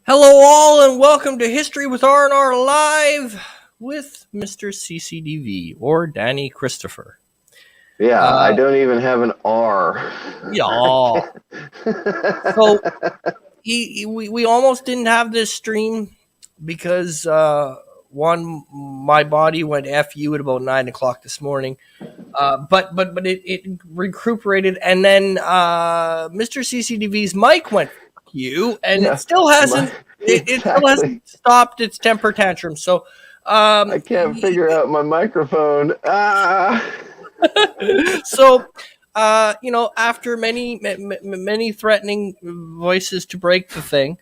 Hello, all, and welcome to History with R&R Live with Mr.CCDV or Danny Christopher. Yeah, I Uh, don't even have an R. yeah. So we almost didn't have this stream because my body went FU at about 9 o'clock this morning. But it recuperated, and then Mr. CCDV's mic went fuck you, and it Yeah, still my hasn't. It still exactly. hasn't stopped its temper tantrum. So, I can't figure out my microphone. Ah. so after many threatening voices to break the thing,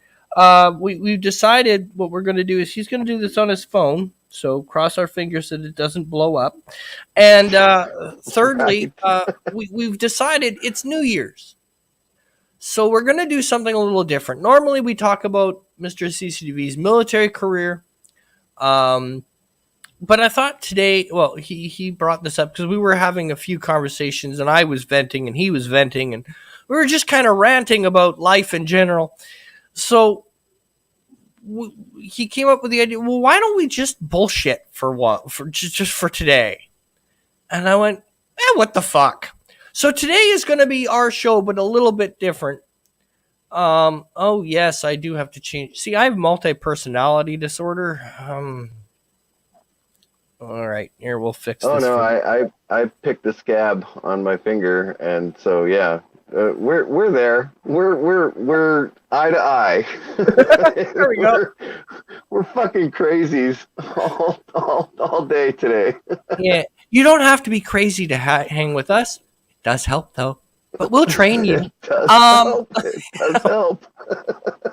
we've decided what we're going to do is he's going to do this on his phone. So cross our fingers that it doesn't blow up. And thirdly, Right. we've decided it's New Year's. So we're going to do something a little different. Normally, we talk about Mr. CCTV's military career. Um, but I thought today, well, he brought this up because we were having a few conversations and I was venting and he was venting and we were just kind of ranting about life in general. So he came up with the idea, well, why don't we just bullshit for what, for just for today? And I went, what the fuck? So today is going to be our show, but a little bit different. Oh yes, I do have to change. See, I have multi-personality disorder. All right, here we'll fix Oh this no, for you. I picked a scab on my finger, and so yeah, we're there. We're eye to eye. There we go. we're fucking crazies all day today. Yeah, you don't have to be crazy to hang with us. It does help though, but we'll train you. It does Um, help. It does help.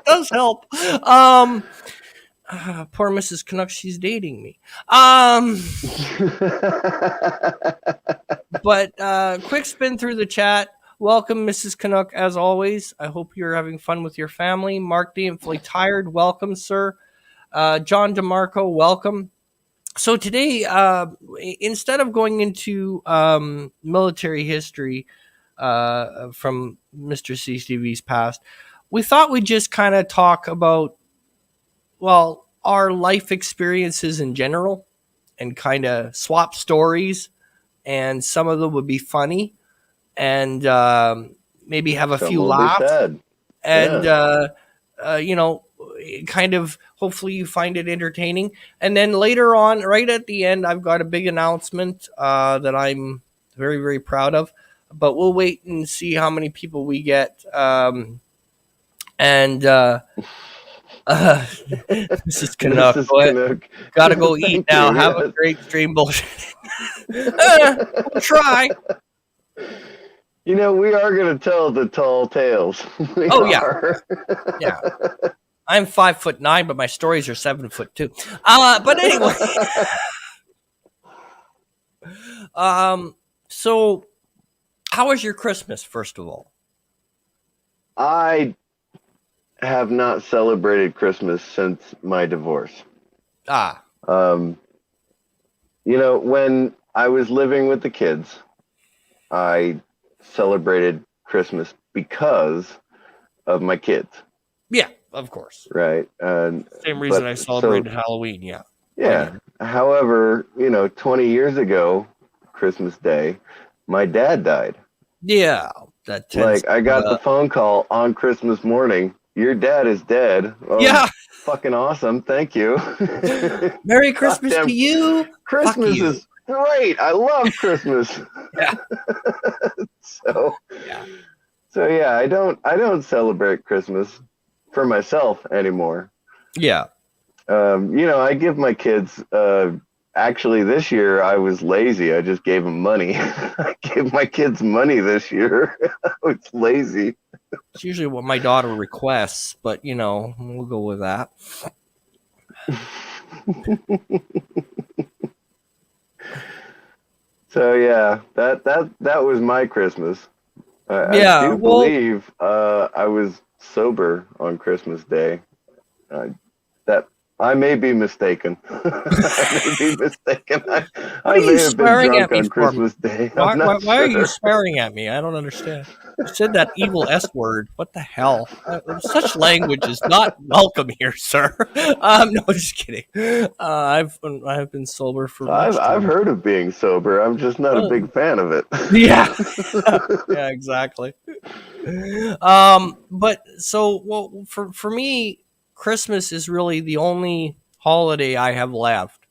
does help. Um, Poor Mrs. Canuck, she's dating me. Um, but quick spin through the chat. Welcome, Mrs. Canuck, as always. I hope you're having fun with your family. Mark Dampfley Tired, welcome, sir. John DeMarco, welcome. So today, instead of going into military history from Mr. CCTV's past, we thought we'd just kind of talk about, well, our life experiences in general and kind of swap stories. And some of them would be funny and maybe have a Some few will be laughs. sad. And, Yeah. you know, kind of hopefully you find it entertaining. And then later on, right at the end, I've got a big announcement that I'm very, very proud of. But we'll wait and see how many people we get. And Mrs. Canuck, Mrs. Canuck. gotta go eat Thank now. you. Have a Yes. great stream bullshit. We'll try. You know, we are going to tell the tall tales. We Oh yeah, are. yeah. I'm 5'9", but my stories are 7'2". But anyway, so how was your Christmas, first of all? I have not celebrated Christmas since my divorce. Ah, Um, when I was living with the kids, I celebrated Christmas because of my kids, yeah, of course. right? And Same reason but I so celebrated Halloween. Yeah, I get yeah. it. However, 20 years ago, Christmas Day, my dad died. Yeah, that tends Like, I to. got the phone call on Christmas morning. Your dad is dead. Oh, Yeah, fucking awesome. Thank you. Merry Christmas to Goddamn, you. Fuck Christmas you. is great. I love Christmas. Yeah, so, yeah, so yeah, I don't celebrate Christmas for myself anymore. yeah. I give my kids, actually this year I was lazy. I just gave them money. I gave my kids money this year. I was lazy. It's usually what my daughter requests, but we'll go with that. So yeah, that was my Christmas. I Yeah, do well, believe I was sober on Christmas Day. Uh, that I may be mistaken. I may be mistaken. What I are you may have been swearing at drunk me on for? Christmas Day. I'm Why, not why are you sure. swearing at me? I don't understand. You said that evil S word. What the hell? Such language is not welcome here, sir. No, just kidding. I've been sober for much too I've long. heard of being sober. I'm just not a Oh, big fan of it. yeah, yeah, exactly. But so well for me, Christmas is really the only holiday I have left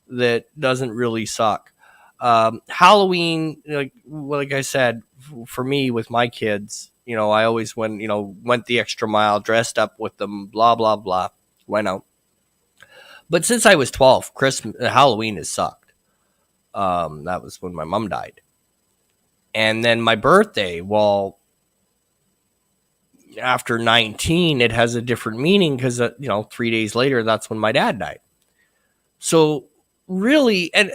that doesn't really suck. Halloween, like I said, for me with my kids, I always went the extra mile, dressed up with them, blah blah blah, went out. But since I was 12, Christmas, Halloween has sucked. That was when my mom died, and then my birthday. Well, after 19, it has a different meaning because 3 days later, that's when my dad died. So really, and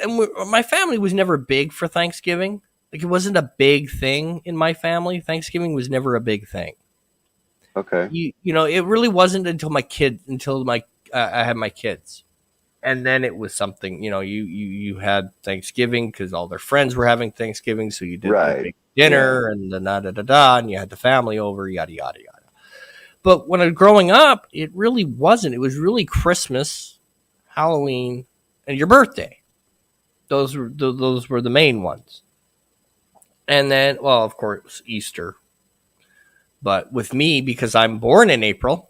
my family was never big for Thanksgiving. Like it wasn't a big thing in my family. Thanksgiving was never a big thing. Okay. It really wasn't until I had my kids, and then it was something. You had Thanksgiving because all their friends were having Thanksgiving, so you did the Right. big Yeah. dinner and the da da da da, and you had the family over, yada yada yada. But when I was growing up, it really wasn't. It was really Christmas, Halloween, and your birthday. Those were the main ones. And then, well, of course, Easter. But with me, because I'm born in April,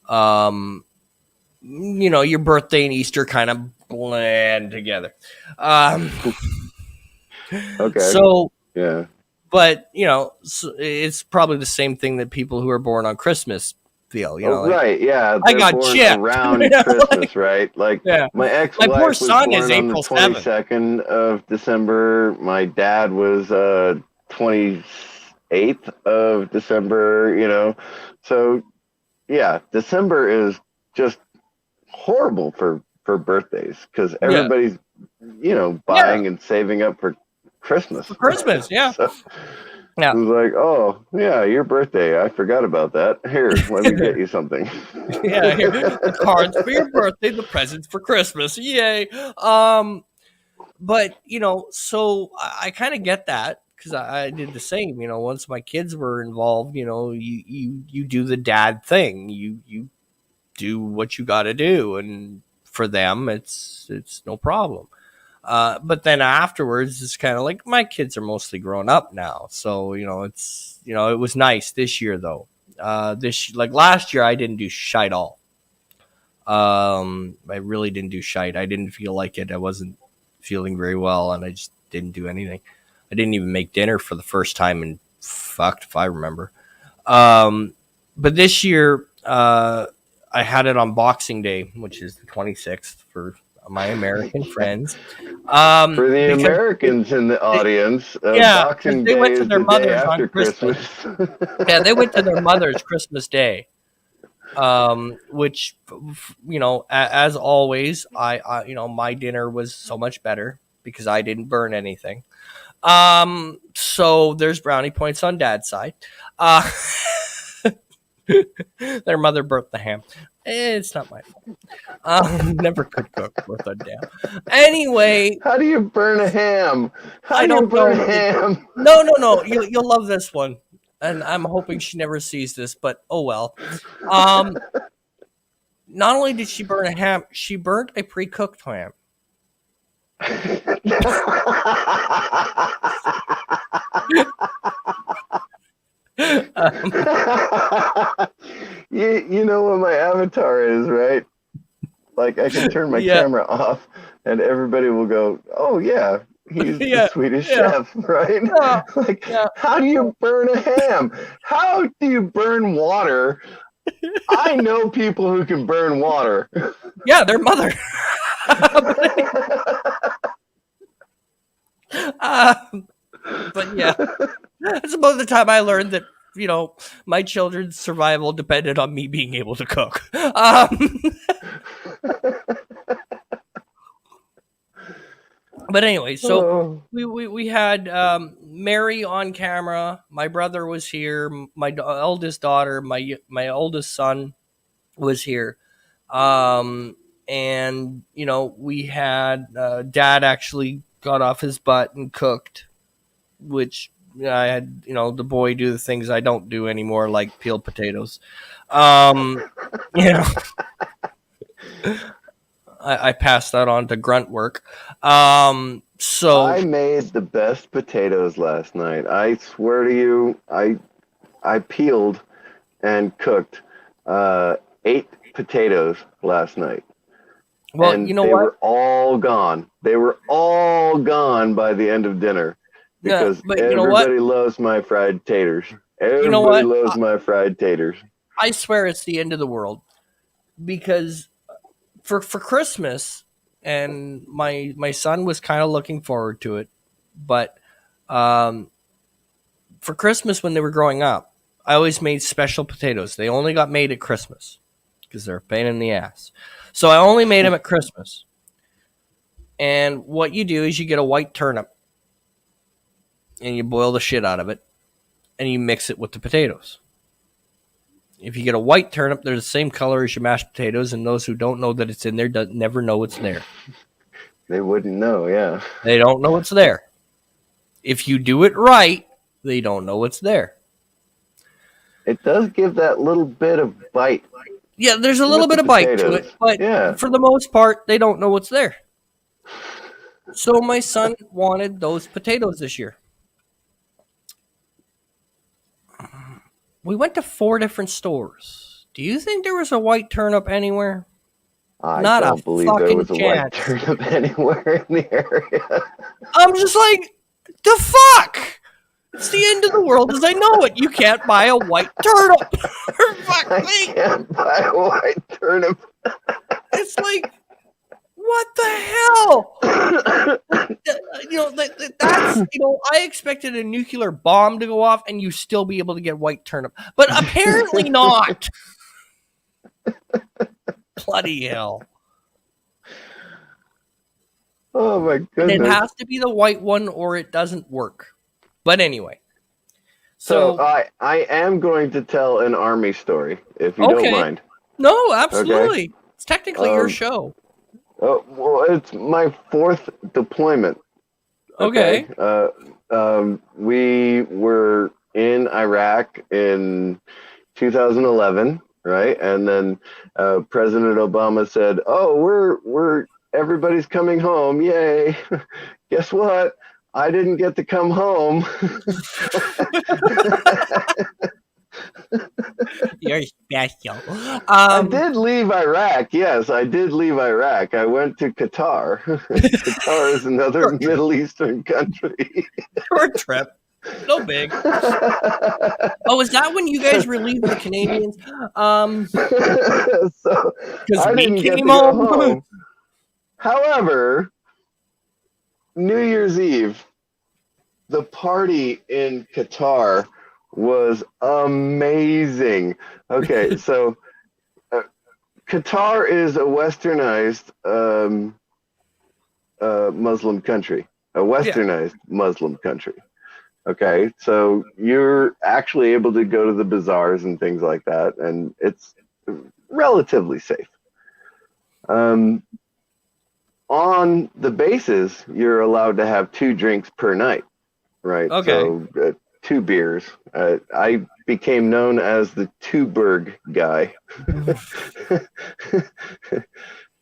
um, your birthday and Easter kind of blend together. Um, Okay. so, Yeah. but it's probably the same thing that people who are born on Christmas feel. Oh, Like right. Yeah. I They're got born chipped. around Christmas, right? Like Yeah, my my poor ex-wife was son is born on the April 7th. 22nd of December. My dad was 28th of December, So, yeah, December is just horrible for birthdays because Yeah, everybody's yeah, buying and saving up for Christmas. for Christmas. Yeah, So it yeah. was like, oh yeah, your birthday. I forgot about that. Here, let me get you something. Yeah, here the cards for your birthday, the presents for Christmas. Yay. But so I kind of get that because I did the same. Once my kids were involved, you do the dad thing. You do what you got to do, and for them, it's no problem. But then afterwards, it's kind of like my kids are mostly grown up now, so it was nice this year though. This like last year, I didn't do shite all. I really didn't do shite. I didn't feel like it. I wasn't feeling very well, and I just didn't do anything. I didn't even make dinner for the first time in fucked if I remember. Um, but this year, I had it on Boxing Day, which is the 26th for my American friends. For the Because Americans in the they, audience, yeah, because Boxing they Day went to is their the day mothers on after Christmas. Christmas. Yeah, they went to their mother's Christmas Day. Which as always, I my dinner was so much better because I didn't burn anything. So there's brownie points on dad's side. Uh, their mother burnt the ham. It's not my fault. Never could cook worth a damn. Anyway, How do you burn a ham? How I do you don't burn know. ham? No, no, no. You'll love this one, and I'm hoping she never sees this. But oh well. Um, Not only did she burn a ham, she burnt a pre-cooked ham. Um, you know what my avatar is, right? Like I can turn my yeah, camera off and everybody will go, "Oh yeah, he's the yeah, Swedish yeah, chef," right? yeah, Like, yeah, how do you burn a ham? How do you burn water? I know people who can burn water. yeah. Their mother. um, but yeah, that's about the time I learned that my children's survival depended on me being able to cook. But anyway, so Oh, we had Mary on camera. My brother was here. My eldest daughter, my oldest son was here. And we had dad actually got off his butt and cooked, which I had the boy do the things I don't do anymore, like peeled potatoes. Um, you know, I passed that on to grunt work. So I made the best potatoes last night. I swear to you, I peeled and cooked 8 potatoes last night, well, and you know they what? were all gone. They were all gone by the end of dinner Yeah, because but you know what? everybody loves my fried taters. You know Everybody what? loves my fried taters. I swear it's the end of the world because for Christmas, and my son was kind of looking forward to it, but um, for Christmas when they were growing up, I always made special potatoes. They only got made at Christmas because they're a pain in the ass. So I only made them at Christmas. And what you do is you get a white turnip and you boil the shit out of it and you mix it with the potatoes. If you get a white turnip, they're the same color as your mashed potatoes, and those who don't know that it's in there never know it's there. They wouldn't know, yeah. They don't know it's there. If you do it right, they don't know it's there. It does give that little bit of bite Yeah, there's a little with the bit of bite to it, potatoes. but Yeah. for the most part, they don't know what's there. So my son wanted those potatoes this year. We went to 4 different stores. Do you think there was a white turnip anywhere? I Not a don't believe there fucking was a white chance. turnip anywhere in the area. I'm just like, the fuck? It's the end of the world as I know it. You can't buy a white turnip. For fuck's I sake. can't buy a white turnip. It's like, what the hell? That's, I expected a nuclear bomb to go off and you still be able to get white turnip. But apparently not. Bloody hell. Oh my And it goodness. has to be the white one or it doesn't work. But anyway. So So I am going to tell an army story, if you don't okay. mind. No, Okay. absolutely. It's technically your show. Oh, well, it's my 4th deployment. Okay. We were in Iraq in 2011, right? And then President Obama said, "Oh, we're everybody's coming home! Yay!" Guess what? I didn't get to come home. You're special. I did leave Iraq. Yes, I did leave Iraq. I went to Qatar. Qatar is another Short trip. Middle Eastern country. Short trip. No big. Oh, is that when you guys relieved the Canadians? So Because I we didn't get to came go home. home. However, New Year's Eve, the party in Qatar was amazing. Okay, so Qatar is a westernized Muslim country, a westernized Muslim country. Okay, so you're actually able to go to the bazaars and things like that, and it's relatively safe. On the bases, you're allowed to have 2 drinks per night, right? Okay. So 2 beers. I became known as the Tuborg guy.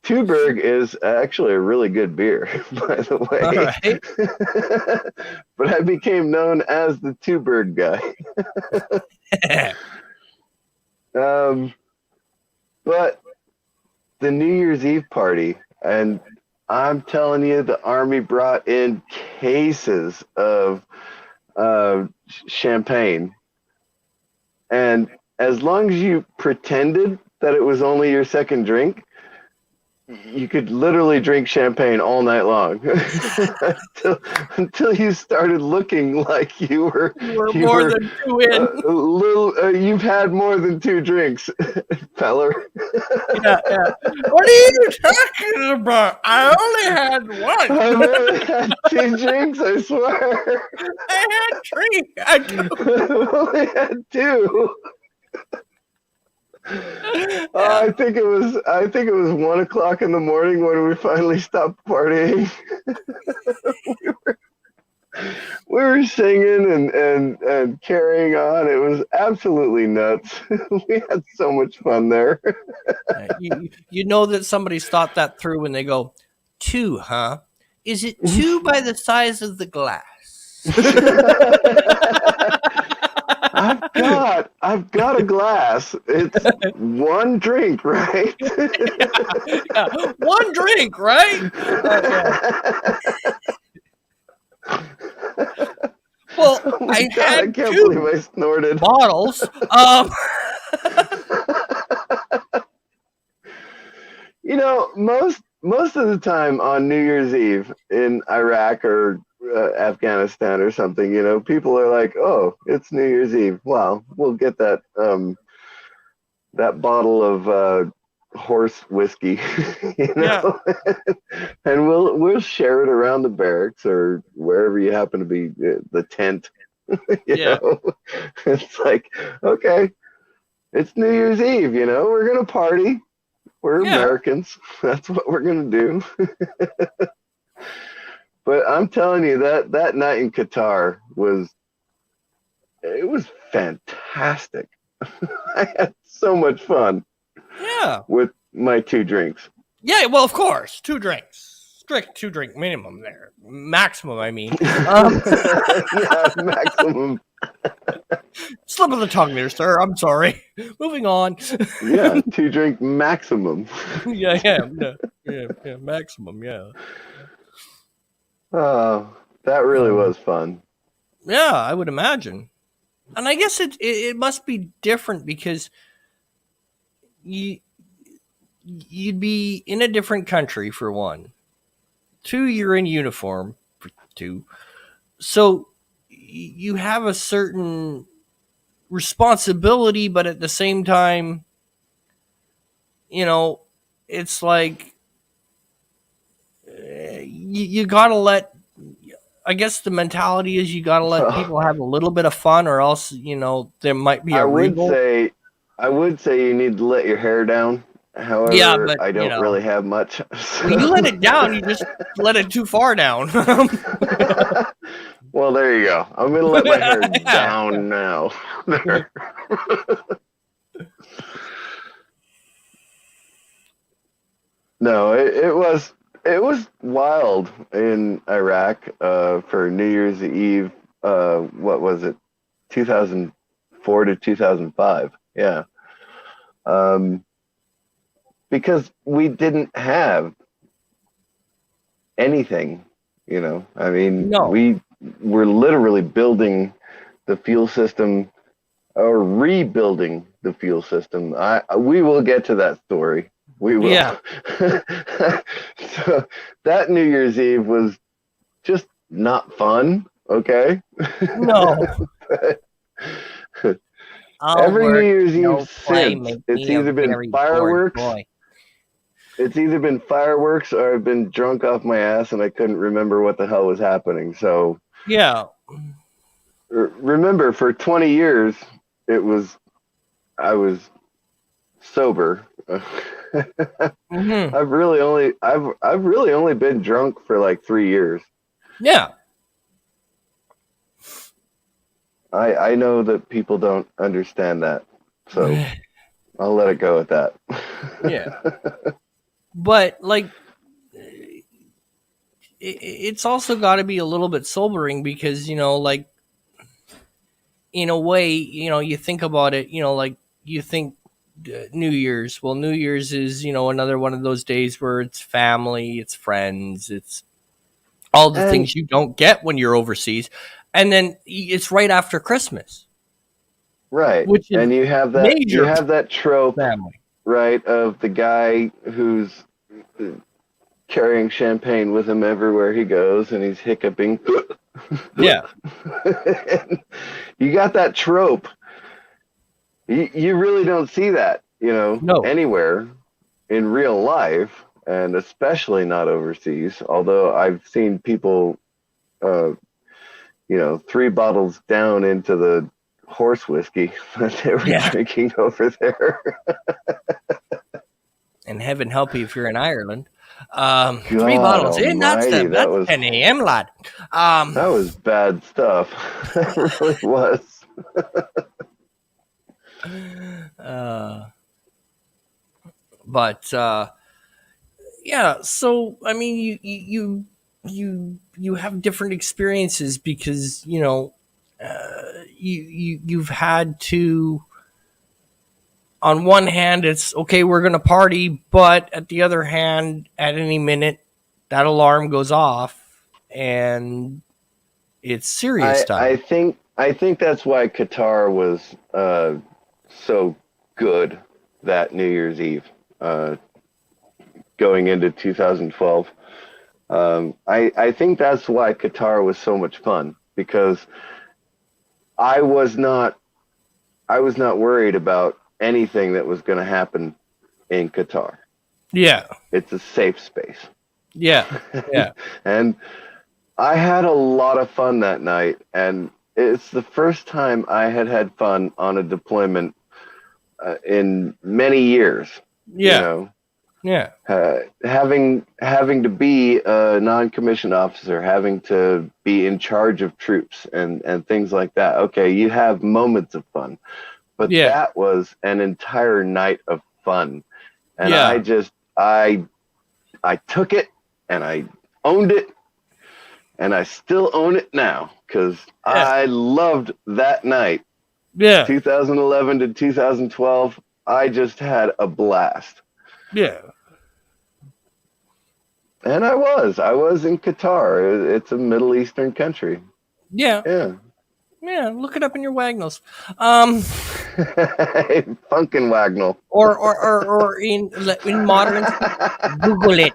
Tuborg is actually a really good beer, by the way. All right. But I became known as the Tuborg guy. But the New Year's Eve party, and I'm telling you, the Army brought in cases of champagne. And as long as you pretended that it was only your second drink, you could literally drink champagne all night long until you started looking like you were more than 2 in. You've had more than 2 drinks, feller. Yeah. What are you talking about? I only had one. I've only had 2 drinks, I swear. I had 3. I've only had 2. Oh, I think it was 1 o'clock in the morning when we finally stopped partying. We were singing and carrying on. It was absolutely nuts. We had so much fun there. You know that somebody's thought that through when they go, two, huh? Is it two by the size of the glass? I've got a glass. It's one drink, right? Yeah, one drink, right? Yeah. Well, Oh my I god, I had can't believe two I snorted. bottles. Most of the time on New Year's Eve in Iraq or Afghanistan or something, people are like, "Oh, it's New Year's Eve. Well, we'll get that bottle of horse whiskey, you Yeah, know, and we'll share it around the barracks or wherever you happen to be, the tent, you yeah, know. It's like, okay, it's New Year's Eve, we're gonna party. We're yeah, Americans. That's what we're gonna do. But I'm telling you that night in Qatar was fantastic. I had so much fun yeah. with my two drinks. Yeah, well, of course, two drinks, strict two drink minimum there, maximum. I mean, Yeah, maximum. slip of the tongue there, sir. I'm sorry. Moving on. Yeah, two drink maximum. Yeah, yeah, yeah, yeah, yeah, maximum. Yeah, Oh, that really um, was fun. yeah. I would imagine, and I guess it must be different because you you'd be in a different country for one. Two, you're in uniform for two, so you have a certain responsibility, but at the same time, you know, it's like you gotta let. I guess the mentality is you gotta let Well, people have a little bit of fun, or else there might be I a would revolt. say I would say you need to let your hair down. Yeah, However, but I don't really have much. well, you let So. it down. You just let it too far down. Well, there you go. I'm gonna let my hair Yeah. down now. There. No, it was wild in Iraq for New Year's Eve. What was it? 2004 to 2005. Yeah. Um, because we didn't have anything. I mean, No. we were literally building the fuel system or rebuilding the fuel system. We will get to that story. We will. Yeah. So that New Year's Eve was just not fun. Okay. No. I'll Every New work, Year's Eve no play, since make it's me a either been very bored fireworks. boy. It's either been fireworks or I've been drunk off my ass and I couldn't remember what the hell was happening. So Yeah. remember, for 20 years, it was I was sober. Hmm. I've really only been drunk for like 3 years. Yeah. I know that people don't understand that, so I'll let it go at that. Yeah. But like, it's also got to be a little bit sobering because like in a way, you think about it, like you think New Year's. Well, New Year's is another one of those days where it's family, it's friends, it's all the And things you don't get when you're overseas, and then it's right after Christmas, right, which is and major you have that trope, family. right, of the guy who's carrying champagne with him everywhere he goes, and he's hiccuping. Yeah. You got that trope. You really don't see that, No. anywhere in real life, and especially not overseas. Although I've seen people, 3 bottles down into the horse whiskey that they were Yeah. drinking over there. And heaven help you if you're in Ireland. Three God bottles in, almighty, that's 10 a.m., lad. that was bad stuff. That really was. But yeah, so I mean, you have different experiences because you've had to. On one hand, it's okay, we're gonna party, but at the other hand, at any minute, that alarm goes off and it's serious I time. think that's why Qatar was so good that New Year's Eve, going into 2012. I think that's why Qatar was so much fun, because I was not I was not worried about anything that was going to happen in Qatar. Yeah, It's a safe space. yeah, yeah, And I had a lot of fun that night, and it's the first time I had had fun on a deployment in many years. You yeah, know, yeah, having to be a non-commissioned officer, having to be in charge of troops and things like that. Okay, you have moments of fun, but yeah, that was an entire night of fun, and yeah, I took it and I owned it, and I still own it now because yeah, I loved that night, yeah, 2011 to 2012. I just had a blast. yeah, And I was in Qatar. It's a Middle Eastern country. yeah, Yeah. yeah. Look it up in your Wagnalls. Funkin' Wagnall. Or in modern speak, Google it.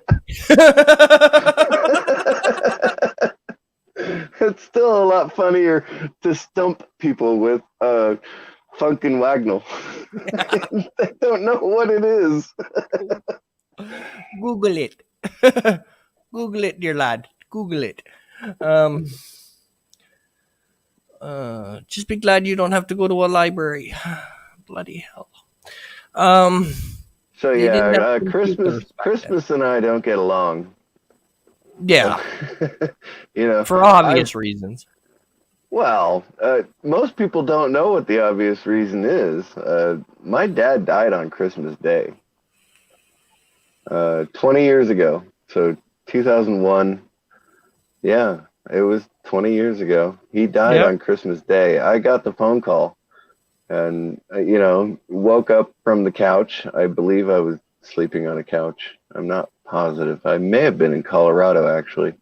It's still a lot funnier to stump people with Funkin' Wagnall. They don't know what it is. Google it. Google it, dear lad. Google it. Um, just be glad you don't have to go to a library. Bloody hell. Um, So they yeah, didn't have Christmas computers back then. Christmas and I don't get along. Yeah, You know, for I obvious reasons. well, most people don't know what the obvious reason is. My dad died on Christmas Day, 20 years ago. So 2001. Yeah, it was 20 years ago. He died Yep. on Christmas Day. I got the phone call and, woke up from the couch. I believe I was sleeping on a couch. I'm not positive. I may have been in Colorado, actually.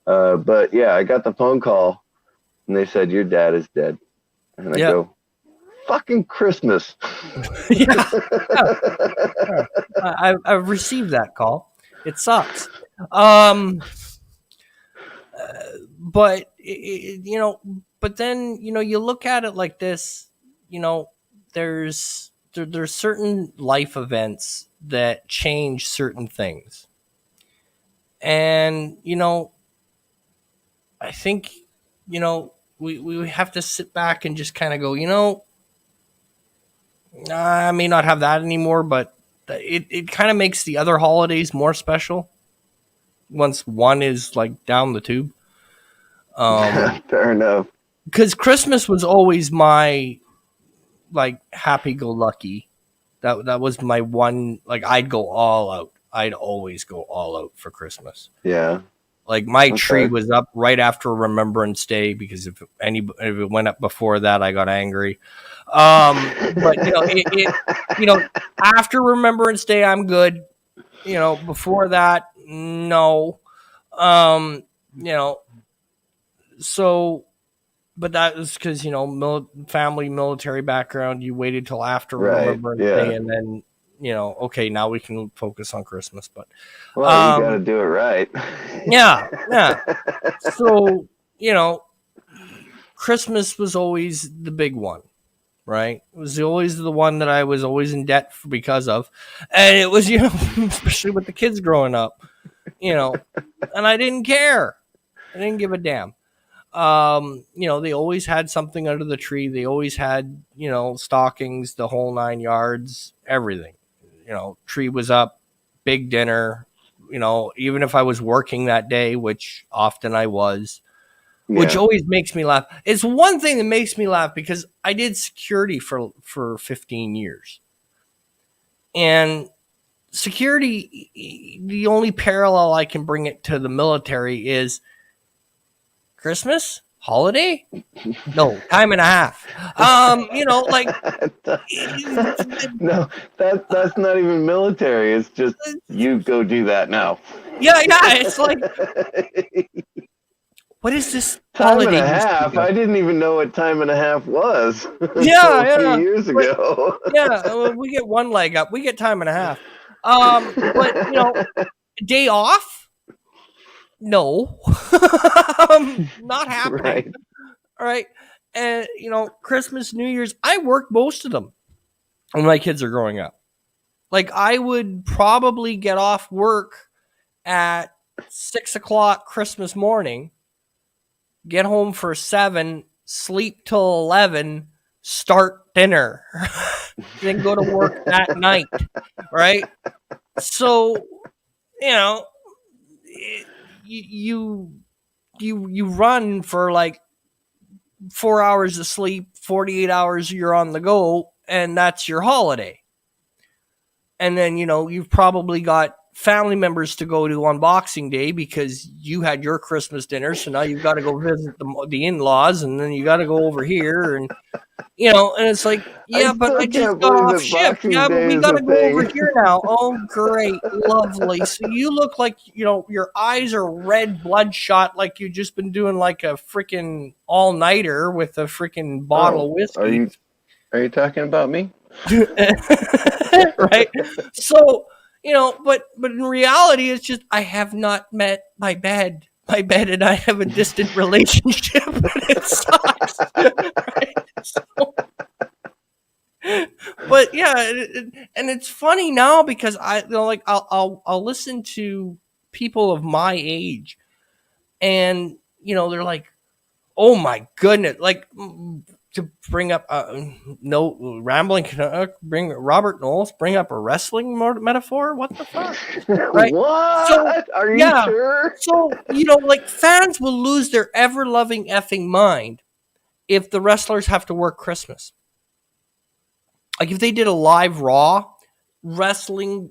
But yeah, I got the phone call and they said, "Your dad is dead." And I Yep. go, "Fucking Christmas." Yeah. Yeah. Yeah. I've received that call. It sucks. Um, but but then you look at it like this. You know, there's certain life events that change certain things, and I think we have to sit back and just kind of go. I may not have that anymore, but it kind of makes the other holidays more special once one is like down the tube. Fair enough. Because Christmas was always my like happy go lucky. That was my one. Like I'd go all out. I'd always go all out for Christmas. Yeah. Like my tree Okay. was up right after Remembrance Day because if it went up before that, I got angry. But after Remembrance Day, I'm good. Before that, no. Um, you know, so but that was because family military background. You waited till after Right. Remembrance Day, Yeah. and then okay, now we can focus on Christmas. But Well, you got to um, do it right. yeah, yeah. So Christmas was always the big one, right? It was always the one that I was always in debt for because of, and it was especially with the kids growing up, and I didn't care. I didn't give a damn. They always had something under the tree. They always had, stockings, the whole 9 yards, everything. Tree was up, big dinner. Even if I was working that day, which often I was, which Yeah. always makes me laugh. It's one thing that makes me laugh because I did security for 15 years. And security, the only parallel I can bring it to the military is Christmas, holiday, no, time and a half. Like No, that's not even military. It's just you go do that now. yeah, it's like, what is this Time and holiday a you speak half. of? I didn't even know what time and a half was until Yeah, a few yeah, years but ago. yeah, we get one leg up. We get time and a half. But day off? No, not happening. Right. All right, and Christmas, New Year's, I worked most of them when my kids are growing up. Like I would probably get off work at 6 o'clock Christmas morning, get home for 7, sleep till 11, start dinner, then go to work that night, right? So you know, you you run for like 4 hours of sleep, 48 hours you're on the go, and that's your holiday. And then you've probably got family members to go to on Boxing Day because you had your Christmas dinner, so now you've got to go visit the in-laws, and then you got to go over here, and and it's like, I yeah, but I still just can't got believe off that shift. Boxing Yeah, but Day we is got a to go over thing. here now. Oh, great, lovely. So you look like your eyes are red, bloodshot, like you've just been doing like a freaking all nighter with a freaking bottle Oh, of are whiskey. you talking about me? Right? So, but in reality, it's just I have not met my bed. My bed and I have a distant relationship, and it sucks. Right? So, but yeah, and it's funny now because like I'll listen to people of my age, and they're like, oh my goodness, like to bring up no rambling bring Robert Knowles bring up a wrestling metaphor, what the fuck, right? So What? Are you yeah, sure? so like fans will lose their ever loving effing mind if the wrestlers have to work Christmas. Like if they did a live Raw, wrestling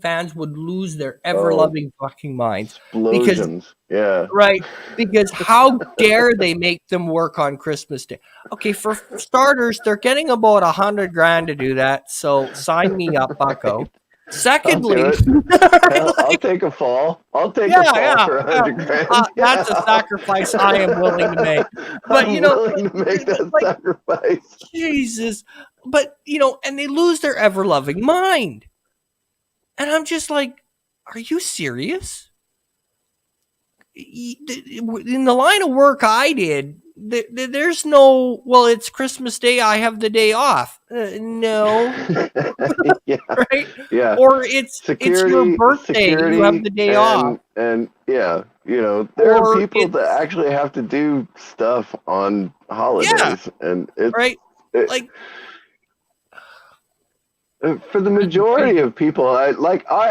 fans would lose their ever Oh, loving fucking minds because explosions. Yeah. right, because how dare they make them work on Christmas Day? Okay, for starters, they're getting about 100 grand to do that. So sign me up, Right. Bucko. I'll do Secondly, it. right, Hell, I'll like, take a fall. I'll take a yeah, fall for 100 grand. that's a Yeah. sacrifice I am willing to make. But I'm willing to make that like sacrifice. Jesus, but and they lose their ever loving mind, and I'm just like, are you serious? In the line of work I did, there's no, well, it's Christmas Day, I have the day off. No, Yeah. right? Yeah. Or it's your birthday, you have Security the day off. and yeah, there are Or people that it's, actually have to do stuff on yeah, holidays, and right? it, Like, for the majority of people, I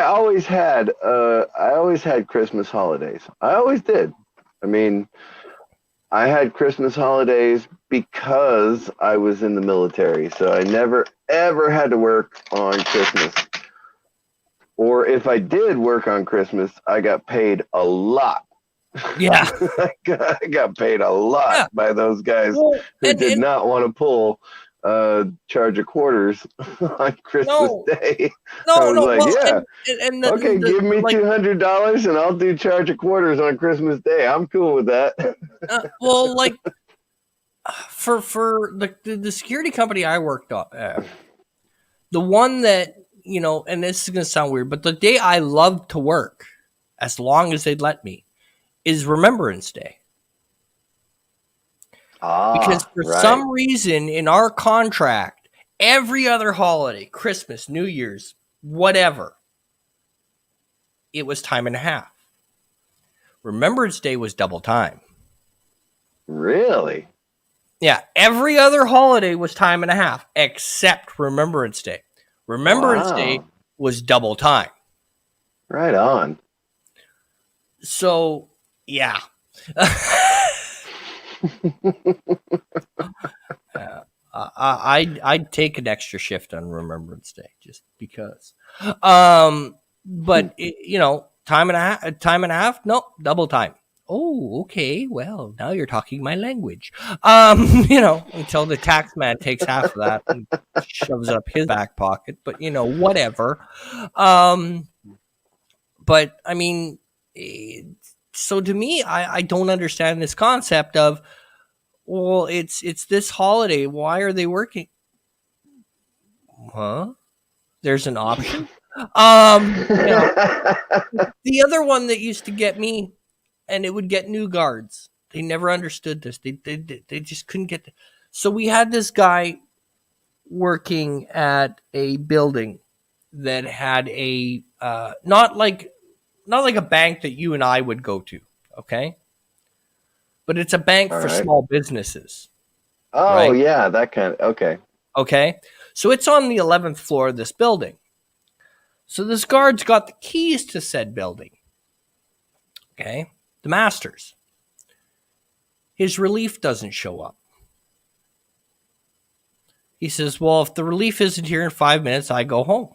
always had Christmas holidays. I always did. I mean, I had Christmas holidays because I was in the military, so I never ever had to work on Christmas. Or if I did work on Christmas, I got paid a lot. yeah, I got paid a lot yeah. by those guys Well, who did not want to pull charge of quarters on Christmas no, Day. I was like, well, yeah, and okay, give me like, $200 and I'll do charge of quarters on Christmas Day. I'm cool with that. well, like, for the security company I worked on, the one that and this is gonna sound weird, but the day I loved to work, as long as they'd let me, is Remembrance Day. Because Ah, for right. some reason in our contract, every other holiday, Christmas, New Year's, whatever, it was time and a half. Remembrance Day was double time. Really? Yeah, every other holiday was time and a half except Remembrance Day. Remembrance Day Wow. was double time. Right on. So, yeah. I'd take an extra shift on Remembrance Day just because. But time and a half, no, double time. Oh, okay. Well, now you're talking my language. Until the tax man takes half of that and shoves it up his back pocket. But whatever. Um, but I mean, eh, so to me, I don't understand this concept of, well, it's this holiday. Why are they working? Huh? There's an option. Um, you know, the other one that used to get me, and it would get new guards. They never understood this. They just couldn't get. So we had this guy working at a building that had a not like a bank that you and I would go to, okay? But it's a bank All for right. small businesses, Oh, right? yeah, that kind of. Okay. Okay. So it's on the 11th floor of this building. So this guard's got the keys to said building. Okay. The master's. His relief doesn't show up. He says, well, if the relief isn't here in 5 minutes, I go home.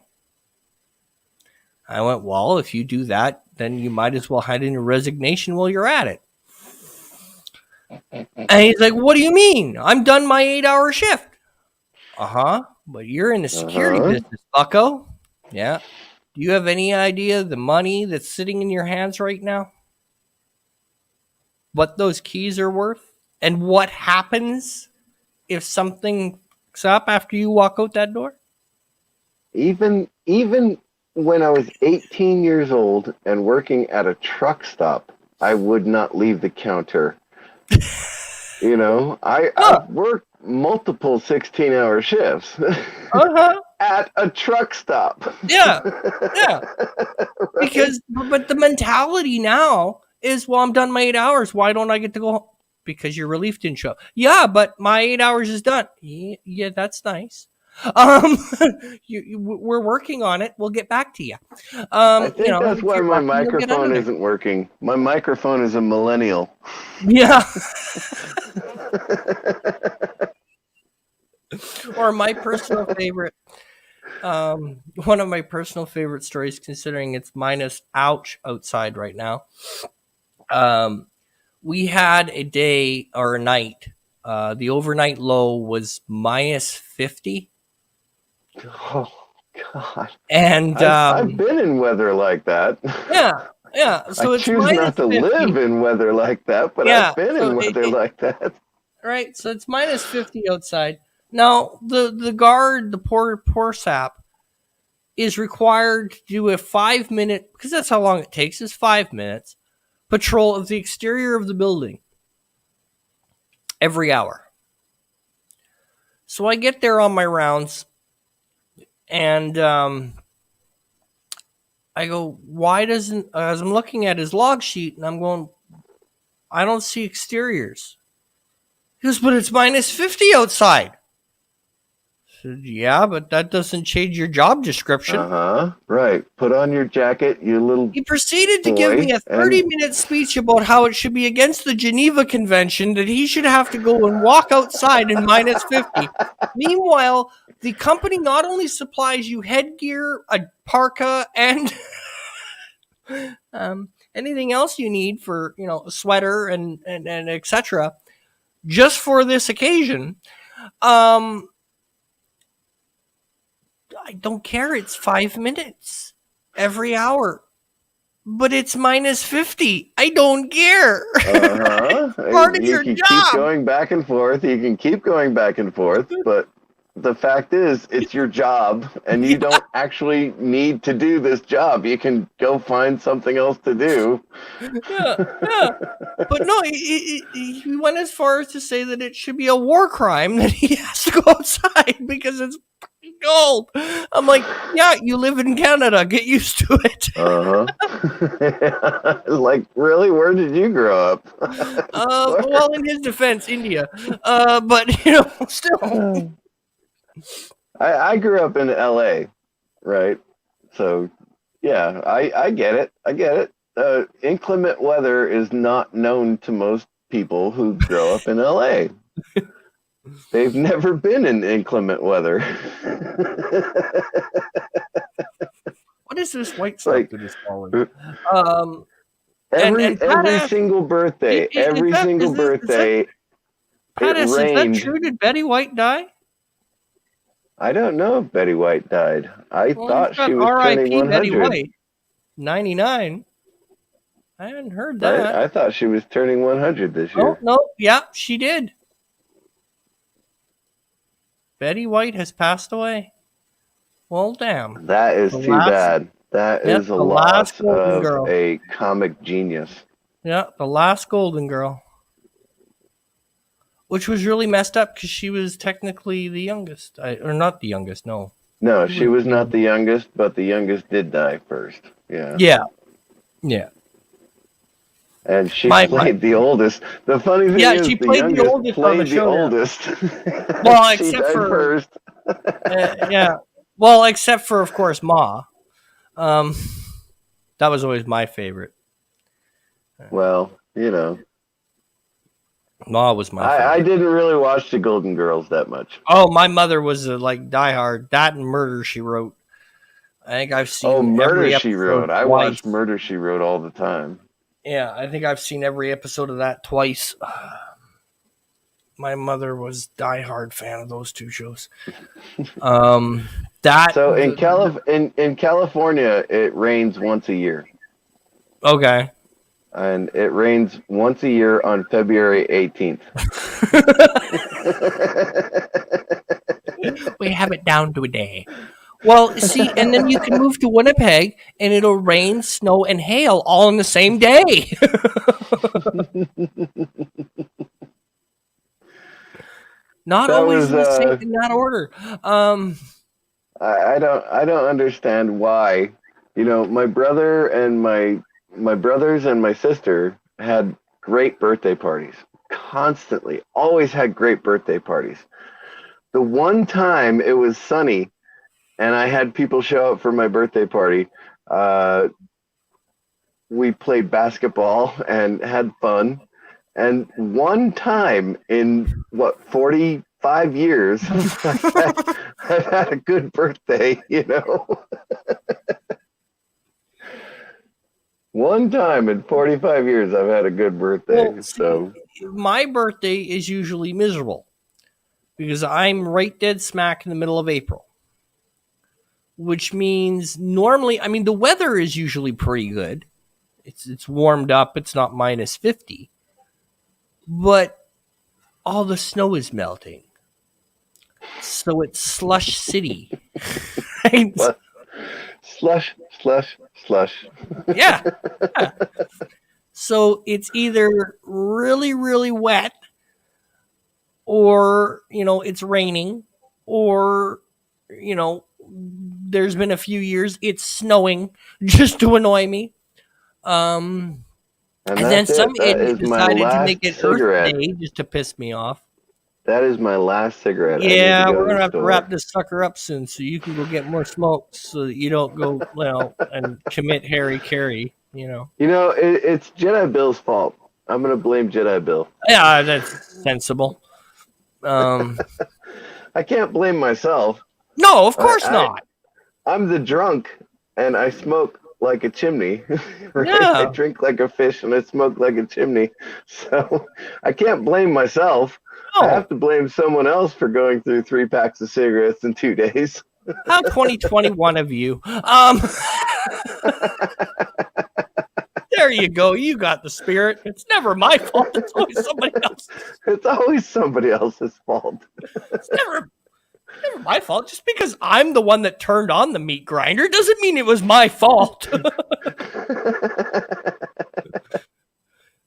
I went, well, if you do that, then you might as well hand in your resignation while you're at it. And he's like, what do you mean? I'm done my 8-hour shift. Uh-huh. But you're in the security Uh-huh. business, bucko. Yeah. Do you have any idea the money that's sitting in your hands right now? What those keys are worth? And what happens if something fucks up after you walk out that door? Even when I was 18 years old and working at a truck stop, I would not leave the counter. Huh. I've worked multiple 16-hour shifts Uh-huh. at a truck stop. Yeah. Yeah. Right? But the mentality now is, well, I'm done my 8 hours. Why don't I get to go home? Because your relief didn't show up. Yeah, but my 8 hours is done. Yeah, that's nice. Um, we're working on it. We'll get back to you. I think that's If why you're my lucky, you'll get microphone another. isn't working. My microphone is a millennial. Yeah. Or my personal favorite. One of my personal favorite stories, considering it's minus ouch outside right now. Um, we had a day or a night. The overnight low was minus 50. Oh God. And I've been in weather like that. yeah, yeah. I So it's choose minus not to 50. live in weather like that, but Yeah. I've been So in weather like that. right. So it's minus 50 outside. Now the guard, the poor sap, is required to do a 5 minute, because that's how long it takes, is 5 minutes patrol of the exterior of the building every hour. So I get there on my rounds, and I go, why doesn't, as I'm looking at his log sheet, and I'm going, I don't see exteriors. He goes, but it's minus 50 outside. I said, yeah, but that doesn't change your job description. Uh-huh. Right. Put on your jacket, you little He proceeded to give me boy, a and 30-minute speech about how it should be against the Geneva Convention that he should have to go and walk outside in minus 50. Meanwhile, the company not only supplies you headgear, a parka, and anything else you need for, a sweater and etc. just for this occasion. Um, I don't care. It's 5 minutes every hour, but it's minus 50. I don't care. uh-huh. Part of You your can keep job. going back and forth. You can keep going back and forth, but the fact is, it's your job, and you Yeah, don't actually need to do this job. You can go find something else to do. yeah, yeah. But no, he went as far as to say that it should be a war crime that he has to go outside because it's cold. I'm like, yeah, you live in Canada. Get used to it. Like, really? Where did you grow up? Well, in his defense, India. But still. I grew up in LA, right? So, yeah, I get it. I get it. Inclement weather is not known to most people who grow up in LA. They've never been in inclement weather. What is this white stuff Like that is falling? And Pat every asked, single birthday, every single birthday, it Pat asked, is that rained. true? Did Betty White die? I don't know if Betty White died. I Well, he's thought got she was turning R.I.P. Betty 100. White, 99. I hadn't heard Right? that. I thought she was turning 100 this Oh, year. no. Yeah, she did. Betty White has passed away. Well, damn. That is The too last, bad. That yep, is a the last loss Golden of Girl. a comic genius. Yeah, the last Golden Girl. Which was really messed up because she was technically the youngest. Or not the youngest, no. No, she was not the youngest, but the youngest did die first. Yeah. Yeah. Yeah. And she played the oldest. The funny thing is, she the played the youngest oldest on played the the show. oldest. Well, she except died for first. yeah. Well, except for of course Ma. That was always my favorite. Well, you know, Ma was my favorite. I didn't really watch the Golden Girls that much. Oh, my mother was like diehard. That and Murder, She Wrote. I think I've seen Murder, every She Wrote. episode I twice. watched Murder, She Wrote all the time. Yeah, I think I've seen every episode of that twice. My mother was diehard fan of those two shows. So in California, it rains once a year. Okay. And it rains once a year on February 18th. We have it down to a day. Well, see, and then you can move to Winnipeg and it'll rain, snow, and hail all in the same day. Not always in that order. I don't understand why. You know, my brothers and my sister had great birthday parties. Constantly. Always had great birthday parties. The one time it was sunny and I had people show up for my birthday party, we played basketball and had fun. And one time in 45 years, I've had a good birthday, you know. One time in 45 years, I've had a good birthday. Well, so my birthday is usually miserable because I'm right dead smack in the middle of April, which means normally, I mean, the weather is usually pretty good. It's warmed up. It's not minus 50. But all the snow is melting. So it's slush city. Right? Slush. Yeah. So it's either really, really wet or, it's raining or, there's been a few years it's snowing just to annoy me. And then some idiot decided to make it Earth Day just to piss me off. That is my last cigarette. Yeah, we're gonna have to wrap this sucker up soon, so you can go get more smoke, so that you don't go and commit Harry Carey. It's Jedi Bill's fault. I'm gonna blame Jedi Bill. Yeah, that's sensible. I can't blame myself. No, of course not. I'm the drunk, and I smoke like a chimney. Right? Yeah. I drink like a fish and I smoke like a chimney. So I can't blame myself. No. I have to blame someone else for going through 3 packs of cigarettes in 2 days. How 2021 of you. There you go. You got the spirit. It's never my fault. It's always somebody else's. It's always somebody else's fault. It's never my fault. Just because I'm the one that turned on the meat grinder doesn't mean it was my fault.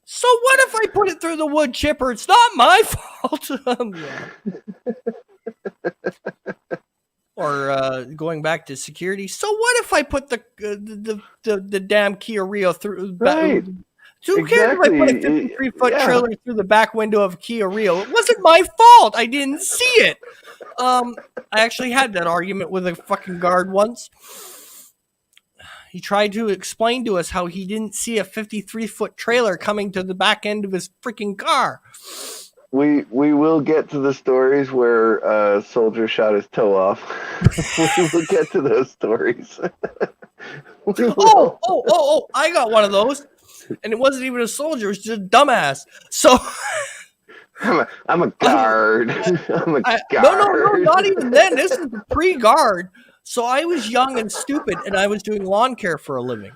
So what if I put it through the wood chipper? It's not my fault. Yeah. or going back to security. So what if I put the damn Kia Rio through? Right. Who cares if I put a Exactly. 53-foot Yeah. trailer through the back window of a Kia Rio? It wasn't my fault. I didn't see it. I actually had that argument with a fucking guard once. He tried to explain to us how he didn't see a 53-foot trailer coming to the back end of his freaking car. We will get to the stories where a soldier shot his toe off. We will get to those stories. Oh, I got one of those. And it wasn't even a soldier, it was just a dumbass. So I'm a guard. I'm a guard. No, not even then. This is pre-guard. So I was young and stupid, and I was doing lawn care for a living.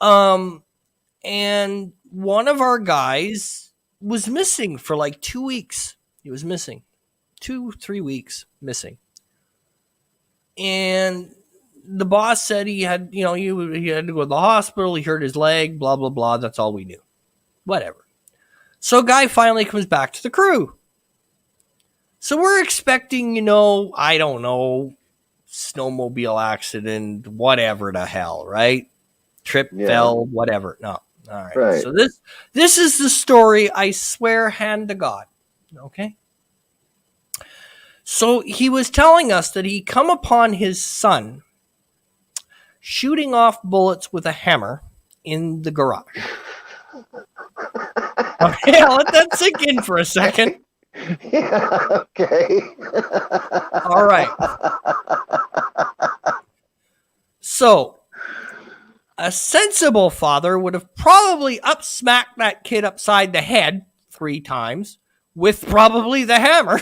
And one of our guys was missing for like 2 weeks. He was missing. 2-3 weeks missing. And the boss said he had, he had to go to the hospital. He hurt his leg, blah, blah, blah. That's all we knew. Whatever. So guy finally comes back to the crew. So we're expecting, I don't know, snowmobile accident, whatever the hell, right? Trip, fell, whatever. No. All right. Right. So this is the story, I swear, hand to God. Okay. So he was telling us that he come upon his son shooting off bullets with a hammer in the garage. Okay, I'll let that sink in for a second. Yeah, okay. All right. So, a sensible father would have probably upsmacked that kid upside the head 3 times with probably the hammer.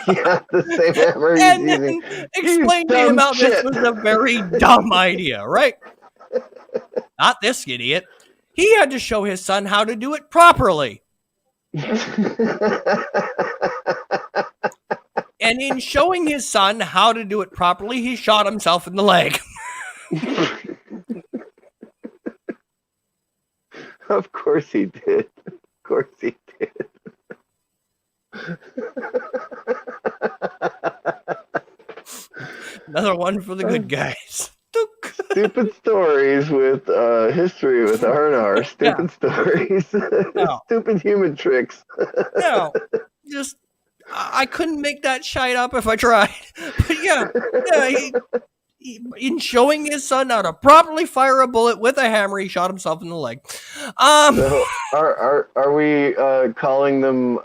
Yeah, the same hammer he's and using. then explain to him how this was a very dumb idea, right? Not this idiot. He had to show his son how to do it properly. And in showing his son how to do it properly, he shot himself in the leg. Of course he did. Of course he did. Another one for the good guys. Stupid stories with history with R&R. Stupid stories. No. Stupid human tricks. No, just I couldn't make that shite up if I tried. But yeah, in showing his son how to properly fire a bullet with a hammer, he shot himself in the leg. So are we calling them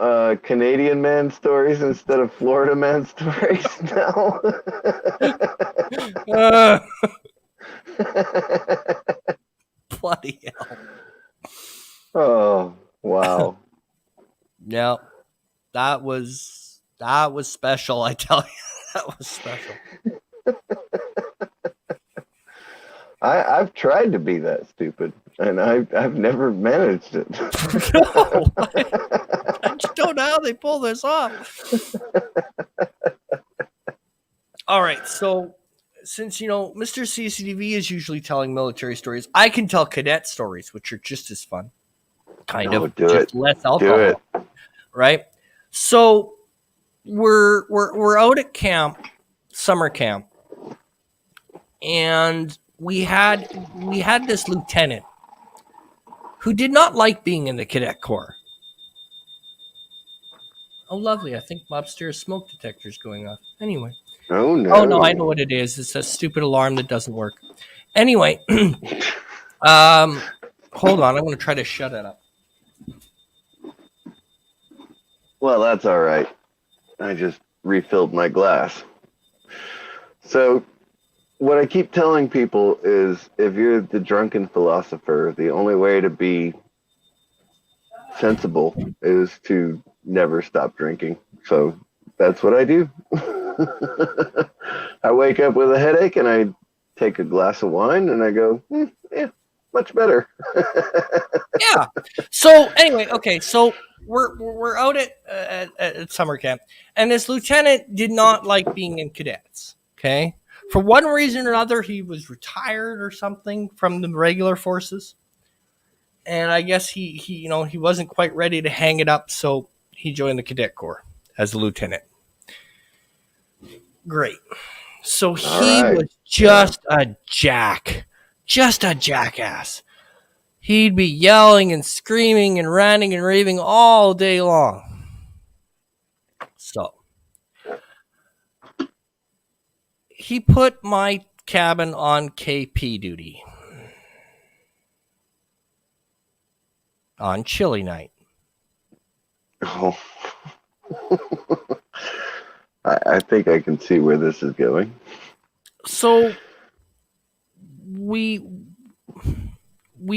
Canadian man stories instead of Florida man stories now? Bloody hell. Oh, wow. Yeah, that was special, I tell you. That was special. I've tried to be that stupid, and I've never managed it. No, I just don't know how they pull this off. All right, so since Mr. CCDV is usually telling military stories, I can tell cadet stories, which are just as fun, kind of, just less alcohol. Do it. Right? So we're out at camp, summer camp, and we had this lieutenant who did not like being in the cadet corps. Oh, lovely. I think my upstairs smoke detector is going off. Anyway. Oh, no. Oh, no, I know what it is. It's a stupid alarm that doesn't work. Anyway. Hold on. I'm going to try to shut it up. Well, that's all right. I just refilled my glass. So what I keep telling people is if you're the drunken philosopher, the only way to be sensible is to never stop drinking. So that's what I do. I wake up with a headache and I take a glass of wine and I go, yeah, much better. Yeah. So anyway, okay. So we're out at summer camp, and this lieutenant did not like being in cadets. Okay, for one reason or another, he was retired or something from the regular forces, and I guess he wasn't quite ready to hang it up, so he joined the cadet corps as a lieutenant. Great. So All he right. was Yeah. just a jackass. He'd be yelling and screaming and ranting and raving all day long. So he put my cabin on KP duty on chili night. Oh, I think I can see where this is going. So we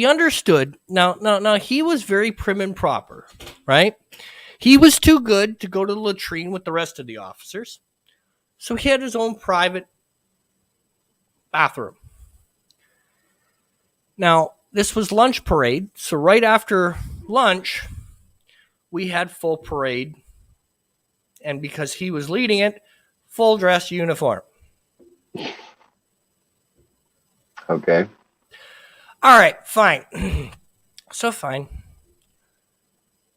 understood. Now he was very prim and proper, right? He was too good to go to the latrine with the rest of the officers. So he had his own private bathroom. Now, this was lunch parade. So right after lunch, we had full parade. And because he was leading it, full dress uniform. Okay. All right, fine. Fine.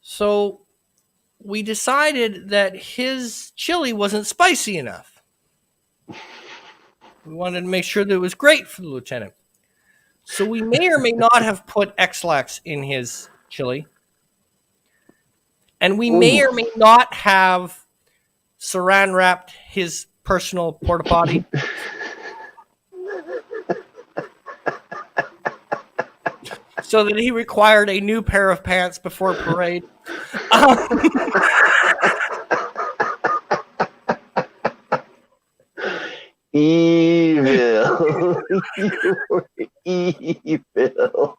So we decided that his chili wasn't spicy enough. We wanted to make sure that it was great for the lieutenant. So we may or may not have put X-Lax in his chili. And we may Ooh. or may not have saran wrapped his personal porta potty. So that he required a new pair of pants before parade. Evil. You're evil.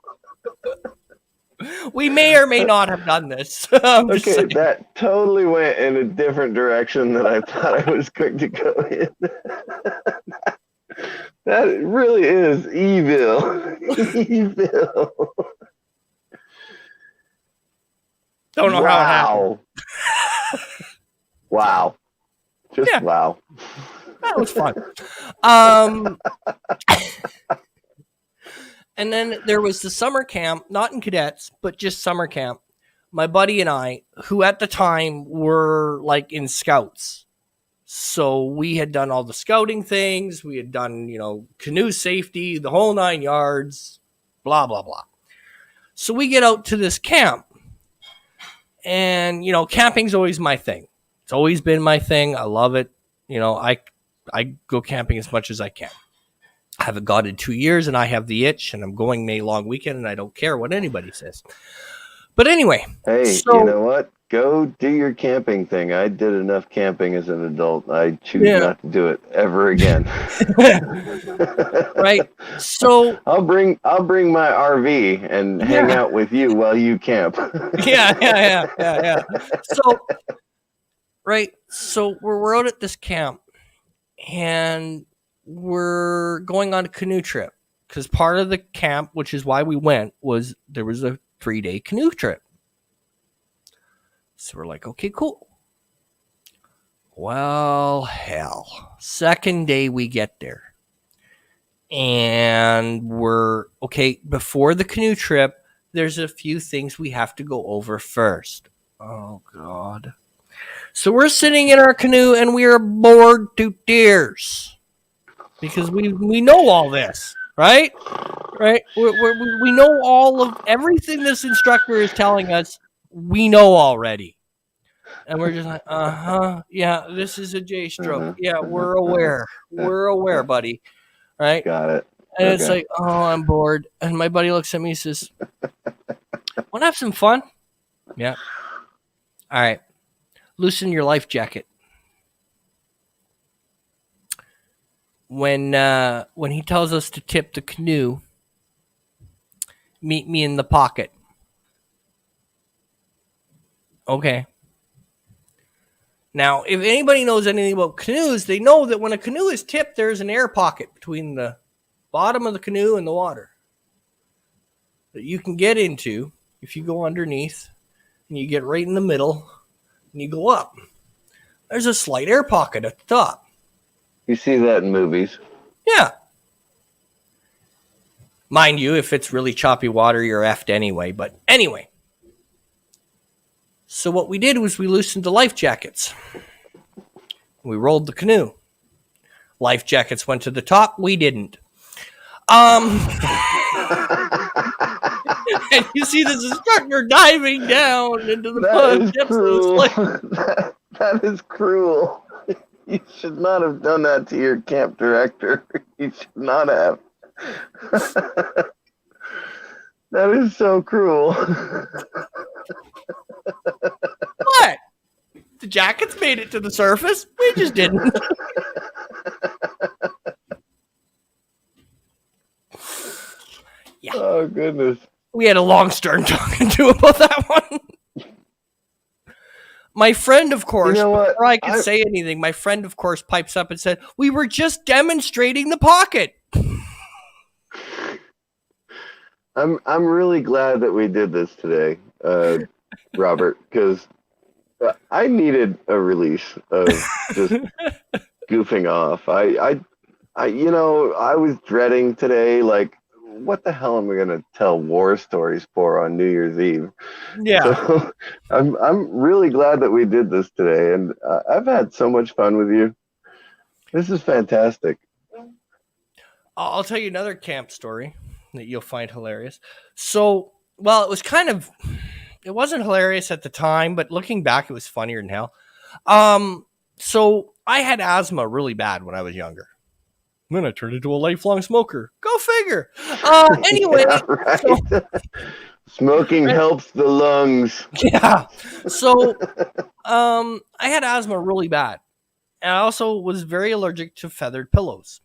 We may or may not have done this. I'm just Okay, saying. that totally went in a different direction than I thought I was going to go in. That really is evil. Evil. Don't know how it happened. Wow. Just Yeah. wow. That was fun. And then there was the summer camp, not in cadets, but just summer camp. My buddy and I, who at the time were like in scouts. So we had done all the scouting things. We had done, canoe safety, the whole 9 yards, blah, blah, blah. So we get out to this camp. And, camping's always my thing. It's always been my thing. I love it. I go camping as much as I can. I haven't gone in 2 years and I have the itch and I'm going May long weekend and I don't care what anybody says. But anyway. Hey, you know what? Go do your camping thing. I did enough camping as an adult. I choose not to do it ever again. Right. So I'll bring my RV and hang out with you while you camp. Yeah. So right. So we're out at this camp and we're going on a canoe trip because part of the camp, which is why we went, was there was a 3-day canoe trip. So we're like, okay, cool. Well, hell. Second day we get there. And we're, okay, before the canoe trip, there's a few things we have to go over first. Oh, God. So we're sitting in our canoe and we are bored to tears. Because we know all this, right? Right? We know all of everything this instructor is telling us, we know already. And we're just like, yeah, this is a J stroke. Yeah, we're aware. We're aware, buddy. Right? Got it. And it's like, oh, I'm bored. And my buddy looks at me and says, want to have some fun? Yeah. All right. Loosen your life jacket. When he tells us to tip the canoe, meet me in the pocket. Okay. Now, if anybody knows anything about canoes, they know that when a canoe is tipped, there's an air pocket between the bottom of the canoe and the water that you can get into if you go underneath and you get right in the middle and you go up. There's a slight air pocket at the top. You see that in movies. Yeah. Mind you, if it's really choppy water, you're effed anyway. But anyway. So what we did was we loosened the life jackets. We rolled the canoe. Life jackets went to the top. We didn't. And you see this instructor diving down into the That is depths of this cruel. lake. That is cruel. You should not have done that to your camp director. You should not have. That is so cruel. What? The jackets made it to the surface. We just didn't. Yeah. Oh, goodness. We had a long stern talking to about that one. My friend, of course, You know what? before I could say anything, my friend, of course, pipes up and said, "We were just demonstrating the pocket." I'm really glad that we did this today, Robert, because I needed a release of just goofing off. I was dreading today, like, what the hell am I going to tell war stories for on New Year's Eve? Yeah. So I'm really glad that we did this today, and I've had so much fun with you. This is fantastic. I'll tell you another camp story that you'll find hilarious. So, well, it wasn't hilarious at the time, but looking back, it was funnier than hell. So I had asthma really bad when I was younger. Then I turned into a lifelong smoker. Go figure. Anyway, Yeah, right. So, smoking helps the lungs. Yeah. So, I had asthma really bad, and I also was very allergic to feathered pillows.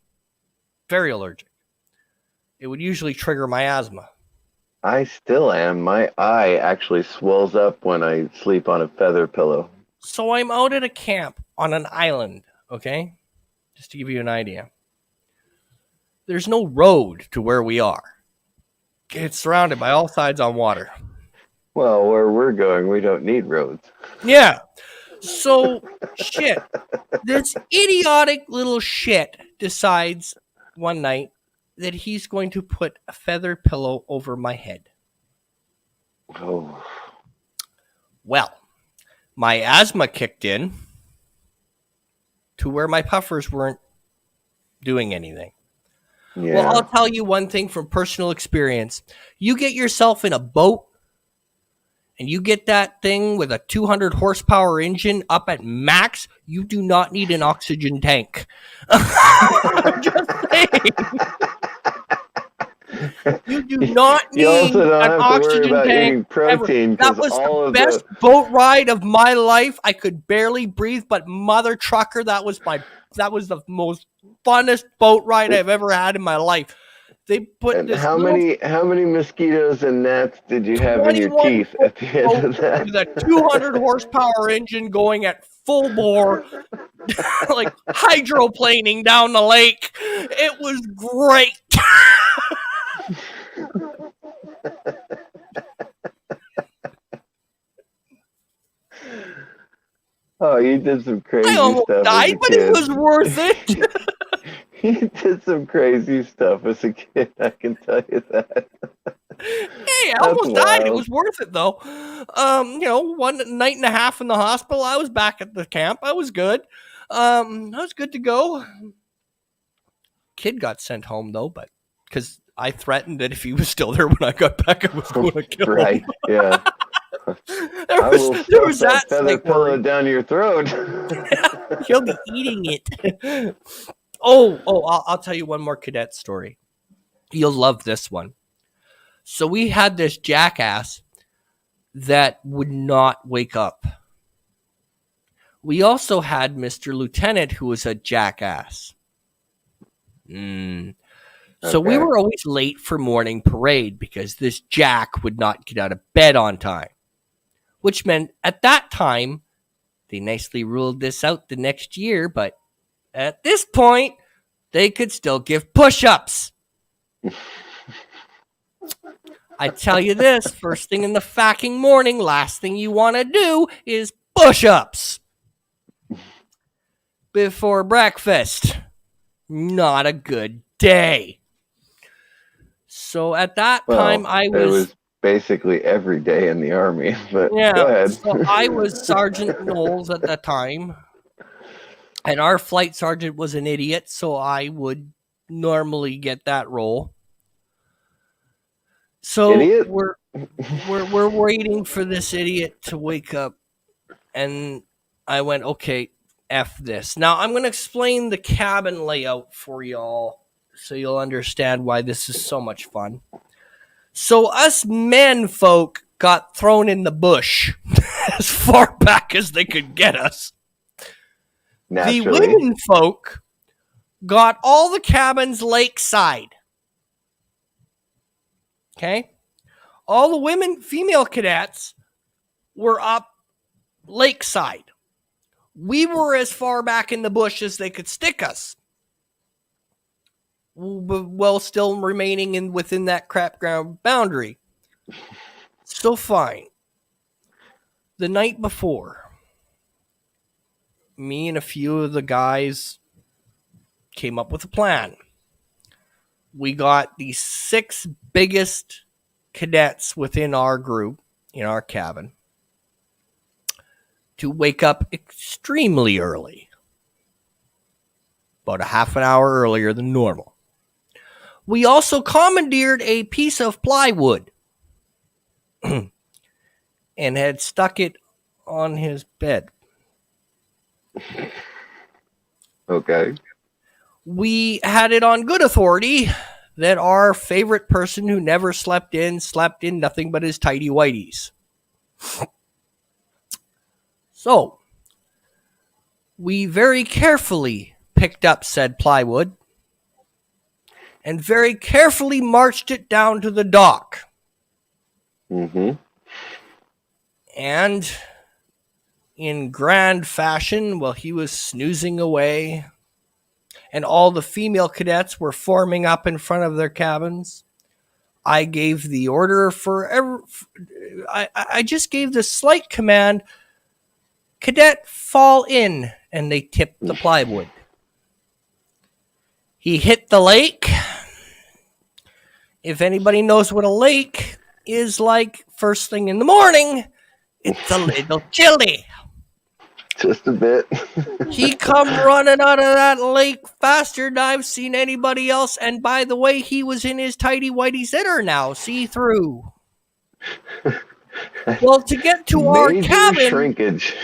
Very allergic. It would usually trigger my asthma. I still am. My eye actually swells up when I sleep on a feather pillow. So I'm out at a camp on an island, okay? Just to give you an idea. There's no road to where we are. It's surrounded by all sides on water. Well, where we're going, we don't need roads. Yeah. So, shit. This idiotic little shit decides one night that he's going to put a feather pillow over my head. Oh. Well, my asthma kicked in to where my puffers weren't doing anything. Yeah. Well, I'll tell you one thing from personal experience. You get yourself in a boat and you get that thing with a 200 horsepower engine up at max, you do not need an oxygen tank. I'm just saying. You do not need an oxygen tank. Protein, that was the best boat ride of my life. I could barely breathe, but mother trucker, that was the most funnest boat ride I've ever had in my life. They put and this how many mosquitoes and gnats did you have in your teeth at the end of that? With a 200 horsepower engine going at full bore, like hydroplaning down the lake. It was great. Oh, you did some crazy stuff. I almost died, but it was worth it. You did some crazy stuff as a kid, I can tell you that. Hey, I almost died. It was worth it, though. 1 night and a half in the hospital. I was back at the camp. I was good. I was good to go. Kid got sent home, though, but because I threatened that if he was still there when I got back, I was going to kill him. Right, yeah. there was that feather pillow down your throat. He'll be eating it. I'll tell you one more cadet story. You'll love this one. So we had this jackass that would not wake up. We also had Mr. Lieutenant, who was a jackass. So we were always late for morning parade because this jack would not get out of bed on time. Which meant at that time, they nicely ruled this out the next year, but at this point, they could still give push-ups. I tell you this, first thing in the fucking morning, last thing you want to do is push-ups. Before breakfast. Not a good day. So at that time, I was basically every day in the Army, but yeah, go ahead. So I was Sergeant Knowles at the time. And our flight sergeant was an idiot, so I would normally get that role. So Idiot. we're waiting for this idiot to wake up, and I went, okay, F this. Now I'm going to explain the cabin layout for y'all so you'll understand why this is so much fun. So us men folk got thrown in the bush as far back as they could get us. The Naturally. women folk got all the cabins lakeside. Okay? All the female cadets were up lakeside. We were as far back in the bush as they could stick us, while still remaining within that crap ground boundary. So fine. The night before, me and a few of the guys came up with a plan. We got the 6 biggest cadets within our group, in our cabin, to wake up extremely early, about a half an hour earlier than normal. We also commandeered a piece of plywood and had stuck it on his bed. Okay. We had it on good authority that our favorite person who never slept in nothing but his tidy whities. So, we very carefully picked up said plywood and very carefully marched it down to the dock. Mm-hmm. And in grand fashion, while he was snoozing away and all the female cadets were forming up in front of their cabins, I gave the order I just gave the slight command, cadet, fall in, and they tipped the plywood. He hit the lake. If anybody knows what a lake is like first thing in the morning, it's a little chilly. Just a bit. He come running out of that lake faster than I've seen anybody else. And by the way, he was in his tidy whities that are now see-through. Well, to get to our Major cabin, shrinkage.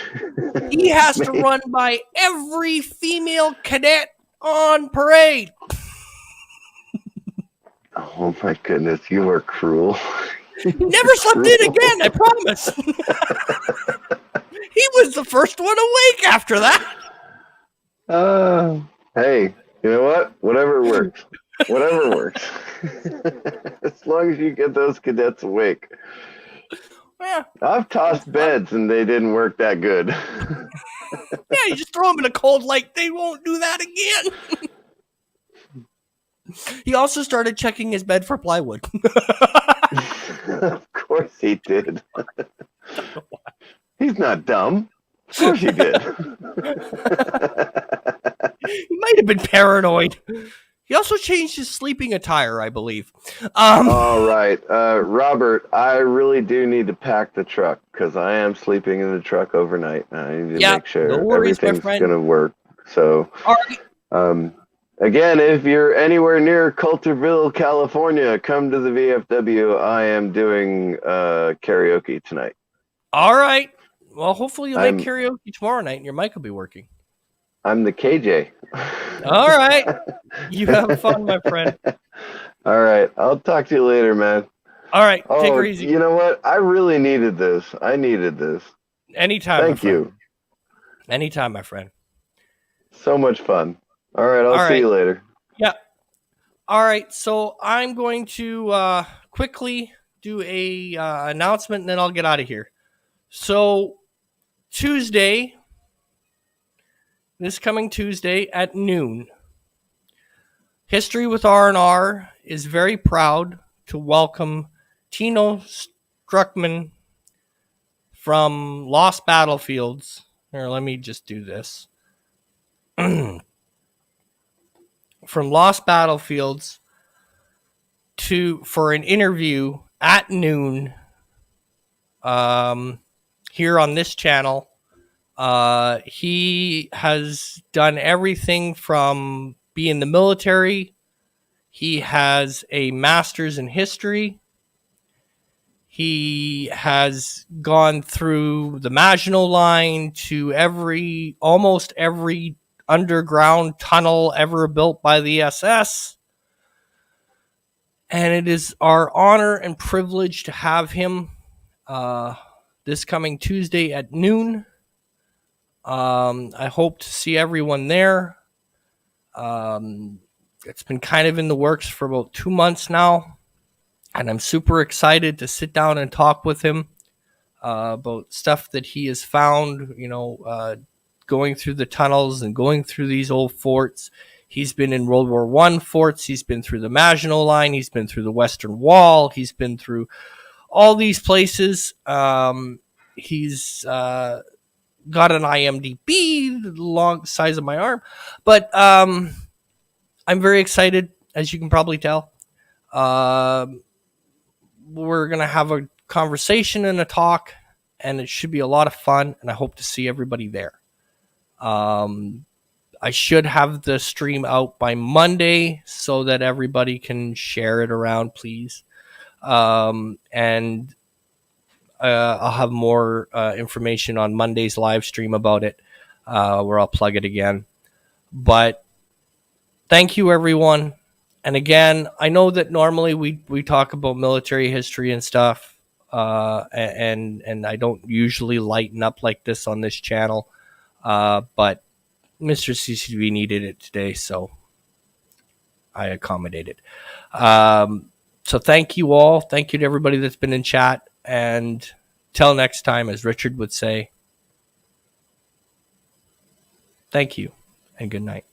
he has to run by every female cadet on parade. Oh my goodness, you are cruel. Never slept in again, I promise. He was the first one awake after that. Hey, you know what? Whatever works. Whatever works. As long as you get those cadets awake. Yeah. I've tossed beds and they didn't work that good. Yeah, you just throw them in a cold lake. They won't do that again. He also started checking his bed for plywood. Of course he did. He's not dumb. Of course he did. He might have been paranoid. He also changed his sleeping attire, I believe. All right. Robert, I really do need to pack the truck because I am sleeping in the truck overnight. I need to make sure no worries, everything's going to work. So, all right. Again, if you're anywhere near Coulterville, California, come to the VFW. I am doing karaoke tonight. All right. Well, hopefully you'll make karaoke tomorrow night and your mic will be working. I'm the KJ. All right. You have fun, my friend. All right. I'll talk to you later, man. All right. Take her easy. You know what? I really needed this. I needed this. Anytime. Thank you. Anytime, my friend. So much fun. All right. I'll see you later. Yeah. All right. So I'm going to quickly do a announcement and then I'll get out of here. So this coming Tuesday at noon, History with R&R is very proud to welcome Tino Struckman from Lost Battlefields. Here, let me just do this. From Lost Battlefields for an interview at noon here on this channel He has done everything from being in the military. He has a master's in history. He has gone through the Maginot Line to almost every underground tunnel ever built by the SS. And it is our honor and privilege to have him this coming Tuesday at noon. I hope to see everyone there. It's been kind of in the works for about 2 months now, and I'm super excited to sit down and talk with him about stuff that he has found, going through the tunnels and going through these old forts. He's been in World War I forts. He's been through the Maginot Line. He's been through the Western Wall. He's been through all these places. He's got an IMDb the long size of my arm, but I'm very excited, as you can probably tell. We're gonna have a conversation and a talk, and it should be a lot of fun. And I hope to see everybody there. I should have the stream out by Monday so that everybody can share it around, please. And I'll have more information on Monday's live stream about it, where I'll plug it again. But thank you, everyone. And again, I know that normally we talk about military history and stuff, and I don't usually lighten up like this on this channel, but Mr. CCDV needed it today, so I accommodated. So thank you all. Thank you to everybody that's been in chat. And till next time, as Richard would say, thank you and good night.